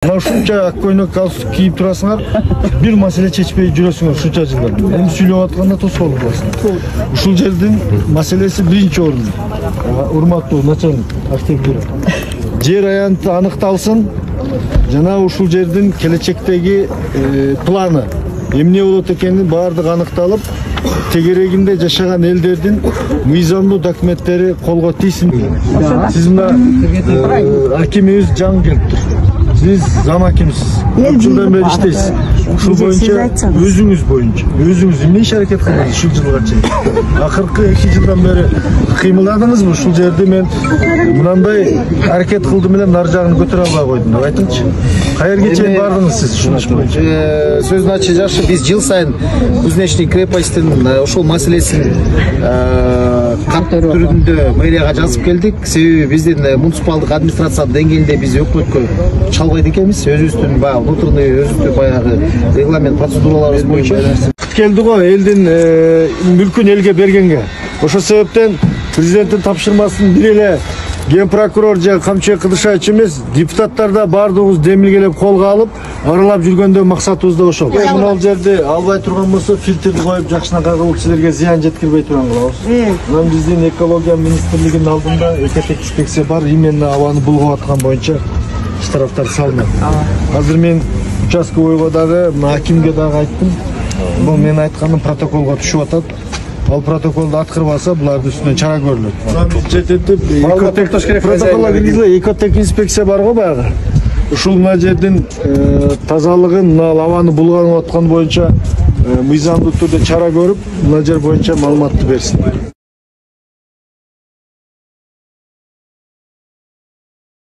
Мына ушунча ак көйнөк кийип турасыңар, бир маселе чечпей жүрөсүңөр ушунча жылдар. Эми сүйлөп атканда тосолуп каласың. Ушул жердин маселеси биринчи орунда. Урматтуу начальник архитектура. Жер аянты аныкталсын, жана ушул жердин келечектеги планы эмне болот экени баардыгы аныкталып, тегерегинде жашаган элдердин мыйзамдуу документтери колго тийсин. Сиз мына акимибиз жаңы келиптир. Siz zam hakimsiz. 3 yıldan beri işteyiz. Şu boyunca özünüz ne iş hareket kıldınız şu yılga çeyin. Akırkı 2 yıldan beri kıymıladınız mı? Şu yerde men mınандай hareket kıldım ile nar жағын көтөрө албай койдум деп айтыңызчы. Кайерге чейин бардыңыз сиz шуну боюнча? Сөзүн ачыгы биз жыл сайын Кузнечный крепостьтин ошол маселесин кат түрүндө мэрияга жазып келдик. Себеби биздин муниципалдык администрация деңгээлинде биз өкмөткө чалбайт экенбиз. Өзүбүздүн баягы внутренний өзүбүздүн баягы регламент процедураларыбыз боюнча келди го элдин мүлкүн элге бергенге. Ошол себептен президенттин тапшырмасын бир эле ген прокурор же Камчы Кыдышевич эмес, депутаттар да баардыгыбыз демилгелеп колго алып, аралап жүргөндө максатыбыз да ошол. Мына жерде албай турган болсо фильтрди коюп жакшынакай кылып силерге зыян жеткирбей турган кылабыз. Мына биздин экология министрлигинин алдында экотек инспекция бар, именно абаны булгап аткан боюнча штрафтар салынат. Азыр мен участковойго дагы, акимге дагы айттым. Бул мен айтканым протоколго түшүп атат. Ал протоколду аткарбаса, булардын үстүнөн чара көрүлөт. Жететип, протоколго киргизиле, экотек инспекция бар го баягы. Ушул мына жердин тазалыгын, мына абаны булганып аткан боюнча мыйзамдуу түрдө чара көрүп, мына жер боюнча маалыматты берсин.